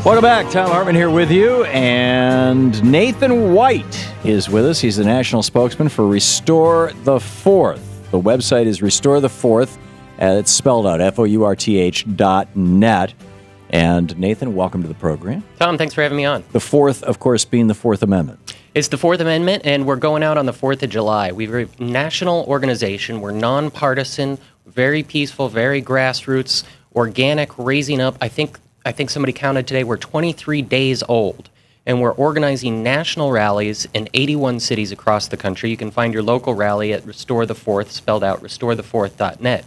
Welcome back. Thom Hartmann here with you, and Nathan White is with us. He's the national spokesman for Restore the Fourth. The website is Restore the Fourth. It's spelled out, FOURTH.net. And Nathan, welcome to the program. Thom, thanks for having me on. The Fourth, of course, being the Fourth Amendment. It's the Fourth Amendment, and we're going out on the 4th of July. We're a national organization. We're nonpartisan, very peaceful, very grassroots, organic, raising up. I think somebody counted today, we're 23 days old, and we're organizing national rallies in 81 cities across the country. You can find your local rally at Restore the Fourth, spelled out restorethefourth.net.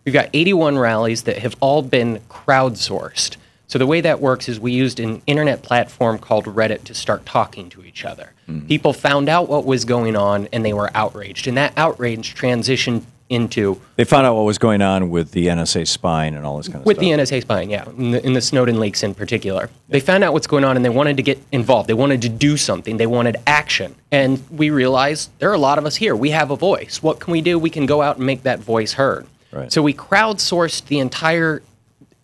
We've got 81 rallies that have all been crowdsourced. So the way that works is we used an internet platform called Reddit to start talking to each other. Mm-hmm. People found out what was going on, and they were outraged. And that outrage transitioned into... They found out what was going on with the NSA spying and all this kind of stuff. With the NSA spying, yeah, in the Snowden leaks in particular. Yeah. They found out what's going on, and they wanted to get involved. They wanted to do something. They wanted action. And we realized there are a lot of us here. We have a voice. What can we do? We can go out and make that voice heard. Right. So we crowdsourced the entire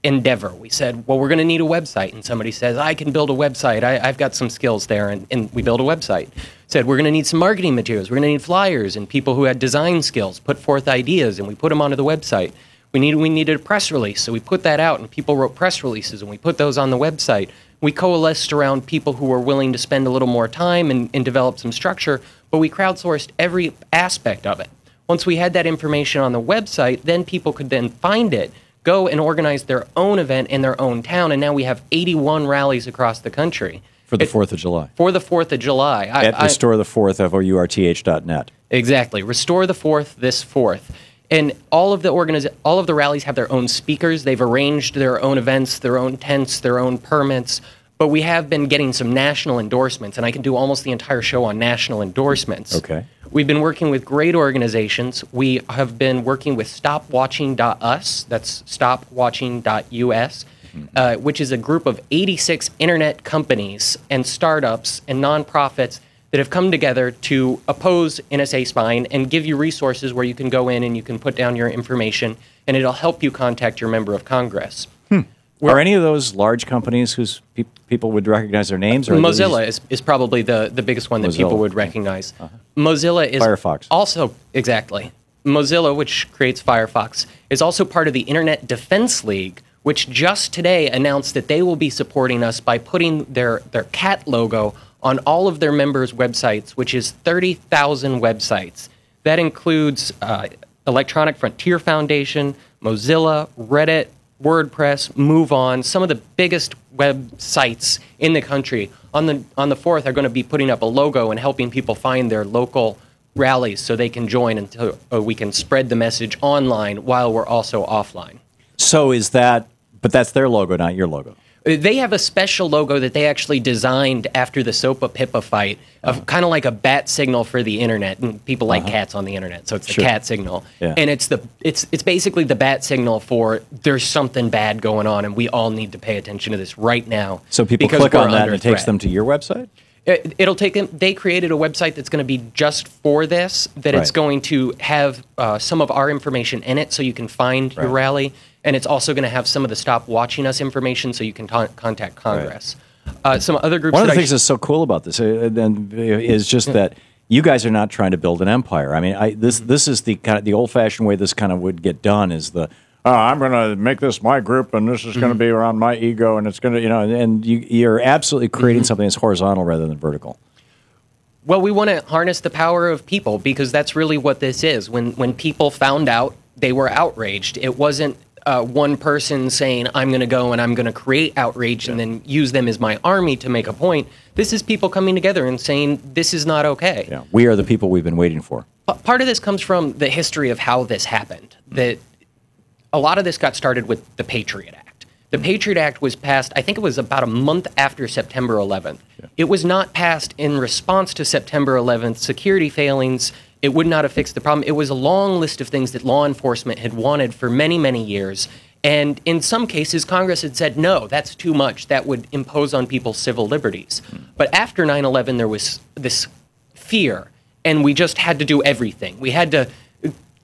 endeavor. We said, well, we're going to need a website. And somebody says, I can build a website. I've got some skills there. And we build a website. Said, we're going to need some marketing materials. We're going to need flyers. And people who had design skills put forth ideas, and we put them onto the website. We needed a press release. So we put that out, and people wrote press releases, and we put those on the website. We coalesced around people who were willing to spend a little more time and develop some structure, but we crowdsourced every aspect of it. Once we had that information on the website, then people could then find it, go and organize their own event in their own town, and now we have 81 rallies across the country. For the 4th of July. For the 4th of July. At Restore the Fourth, FOURTH.net. Exactly. Restore the Fourth, this 4th. And all of the rallies have their own speakers. They've arranged their own events, their own tents, their own permits. But we have been getting some national endorsements, and I can do almost the entire show on national endorsements. Okay. We've been working with great organizations. We have been working with StopWatchingUS, that's StopWatchingUS, which is a group of 86 internet companies and startups and nonprofits that have come together to oppose NSA spying and give you resources where you can go in and you can put down your information, and it'll help you contact your member of Congress. Are any of those large companies whose people would recognize their names? Or Mozilla is probably the biggest one that people would recognize. Mozilla is Firefox. Also, exactly. Mozilla, which creates Firefox, is also part of the Internet Defense League, which just today announced that they will be supporting us by putting their cat logo on all of their members' websites, which is 30,000 websites. That includes Electronic Frontier Foundation, Mozilla, Reddit, WordPress, Move On, some of the biggest websites in the country. On the 4th, are going to be putting up a logo and helping people find their local rallies so they can join until we can spread the message online while we're also offline. So but that's their logo, not your logo. They have a special logo that they actually designed after the Sopa Pippa fight, of kind of like a bat signal for the internet, and people like cats on the internet, so it's the cat signal. Yeah. And it's basically the bat signal for there's something bad going on, and we all need to pay attention to this right now. So people click on that and it takes them to your website? It'll take them. They created a website that's going to be just for this. That it's going to have some of our information in it, so you can find your rally, and it's also going to have some of the Stop Watching Us information, so you can contact Congress. Some other groups. One of the things that's so cool about this is just that you guys are not trying to build an empire. I mean, this is the kind of the old-fashioned way this kind of would get done. Is I'm going to make this my group, and this is going to be around my ego, and it's going to, and you're absolutely creating something that's horizontal rather than vertical. Well, we want to harness the power of people, because that's really what this is. When people found out, they were outraged. It wasn't one person saying, I'm going to go and I'm going to create outrage and then use them as my army to make a point. This is people coming together and saying, this is not okay. Yeah, we are the people we've been waiting for. Part of this comes from the history of how this happened. That a lot of this got started with the Patriot Act. The Patriot Act was passed, I think it was about a month after September 11th. Yeah. It was not passed in response to September 11th security failings. It would not have fixed the problem. It was a long list of things that law enforcement had wanted for many, many years. And in some cases, Congress had said, no, that's too much. That would impose on people's civil liberties. But after 9/11, there was this fear, and we just had to do everything. We had to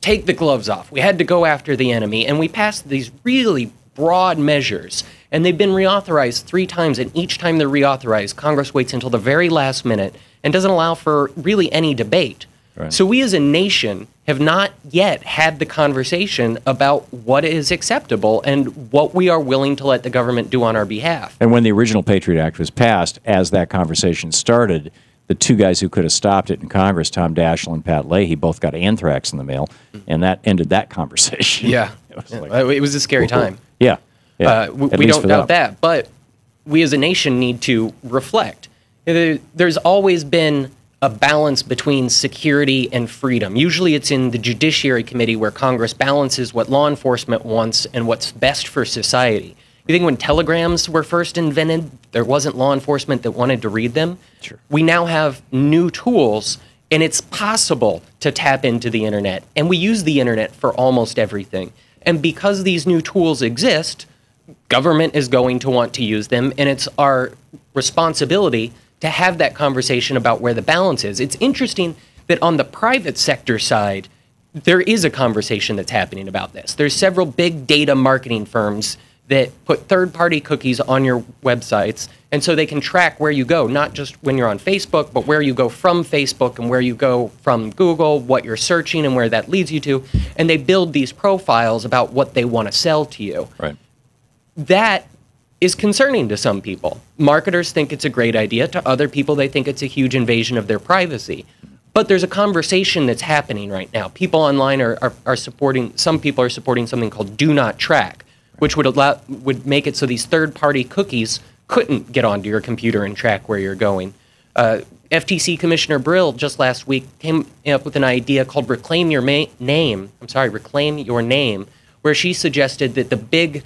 take the gloves off. We had to go after the enemy, and we passed these really broad measures. And they've been reauthorized 3 times, and each time they're reauthorized, Congress waits until the very last minute and doesn't allow for really any debate. Right. So we as a nation have not yet had the conversation about what is acceptable and what we are willing to let the government do on our behalf. And when the original Patriot Act was passed, as that conversation started, the 2 guys who could have stopped it in Congress, Tom Daschle and Pat Leahy, both got anthrax in the mail, and that ended that conversation. Yeah. It was a scary time. Yeah. We don't doubt that. But we as a nation need to reflect. There's always been a balance between security and freedom. Usually it's in the Judiciary Committee where Congress balances what law enforcement wants and what's best for society. You think when telegrams were first invented, there wasn't law enforcement that wanted to read them? Sure. We now have new tools, and it's possible to tap into the internet. And we use the internet for almost everything. And because these new tools exist, government is going to want to use them, and it's our responsibility to have that conversation about where the balance is. It's interesting that on the private sector side, there is a conversation that's happening about this. There's several big data marketing firms that put third-party cookies on your websites, and so they can track where you go, not just when you're on Facebook, but where you go from Facebook and where you go from Google, what you're searching and where that leads you to, and they build these profiles about what they want to sell to you. Right. That is concerning to some people. Marketers think it's a great idea. To other people, they think it's a huge invasion of their privacy. But there's a conversation that's happening right now. People online are supporting, some people are supporting something called Do Not Track, which would make it so these third-party cookies couldn't get onto your computer and track where you're going. FTC Commissioner Brill just last week came up with an idea called Reclaim Your Name, where she suggested that the big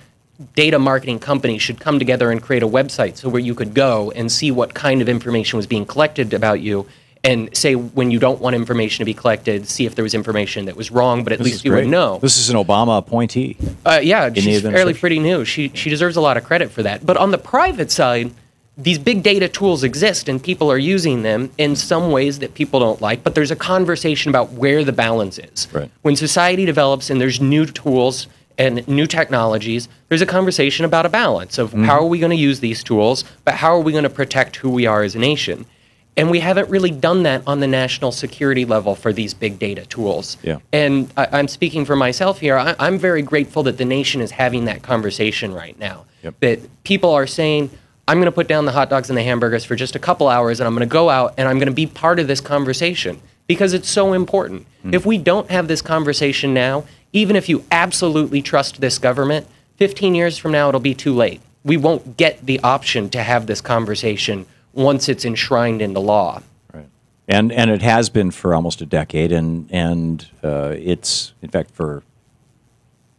data marketing companies should come together and create a website so where you could go and see what kind of information was being collected about you, and say when you don't want information to be collected, see if there was information that was wrong, but at least you would know. This is an Obama appointee. Yeah, she's fairly pretty new. She deserves a lot of credit for that. But on the private side, these big data tools exist and people are using them in some ways that people don't like, but there's a conversation about where the balance is. Right. When society develops and there's new tools and new technologies, there's a conversation about a balance of how are we going to use these tools, but how are we going to protect who we are as a nation? And we haven't really done that on the national security level for these big data tools. Yeah. And I'm speaking for myself here. I'm very grateful that the nation is having that conversation right now. Yep. That people are saying, I'm going to put down the hot dogs and the hamburgers for just a couple hours, and I'm going to go out and I'm going to be part of this conversation because it's so important. If we don't have this conversation now, even if you absolutely trust this government, 15 years from now, it'll be too late. We won't get the option to have this conversation once it's enshrined into law. Right. And it has been for almost a decade, and it's, in fact, for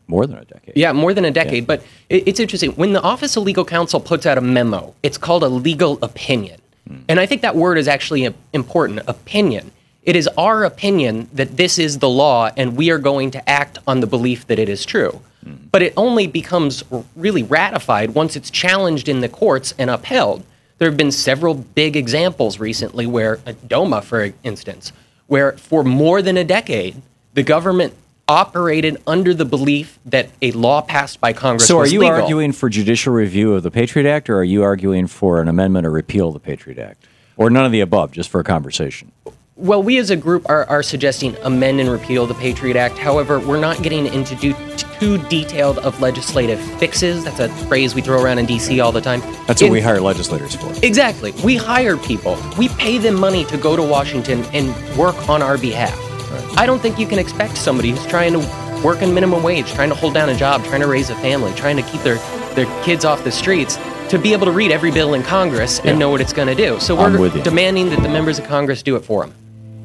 more than a decade. Yeah, more than a decade. Yeah. But it's interesting. When the Office of Legal Counsel puts out a memo, it's called a legal opinion. And I think that word is actually important, opinion. It is our opinion that this is the law, and we are going to act on the belief that it is true. But it only becomes really ratified once it's challenged in the courts and upheld. There have been several big examples recently where, DOMA, for instance, where for more than a decade, the government operated under the belief that a law passed by Congress was legal. So are you arguing for judicial review of the Patriot Act, or are you arguing for an amendment or repeal of the Patriot Act? Or none of the above, just for a conversation? Well, we as a group are suggesting amend and repeal the Patriot Act. However, we're not getting into too detailed of legislative fixes. That's a phrase we throw around in D.C. all the time. That's what we hire legislators for. Exactly. We hire people. We pay them money to go to Washington and work on our behalf. Right. I don't think you can expect somebody who's trying to work in minimum wage, trying to hold down a job, trying to raise a family, trying to keep their kids off the streets, to be able to read every bill in Congress and know what it's going to do. So we're demanding that the members of Congress do it for them.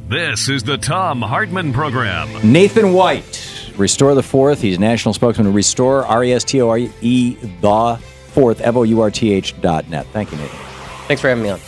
This is the Thom Hartmann Program. Nathan White, Restore the Fourth. He's national spokesman of Restore, RESTORE, the Fourth, FOURTH.net. Thank you, Nathan. Thanks for having me on.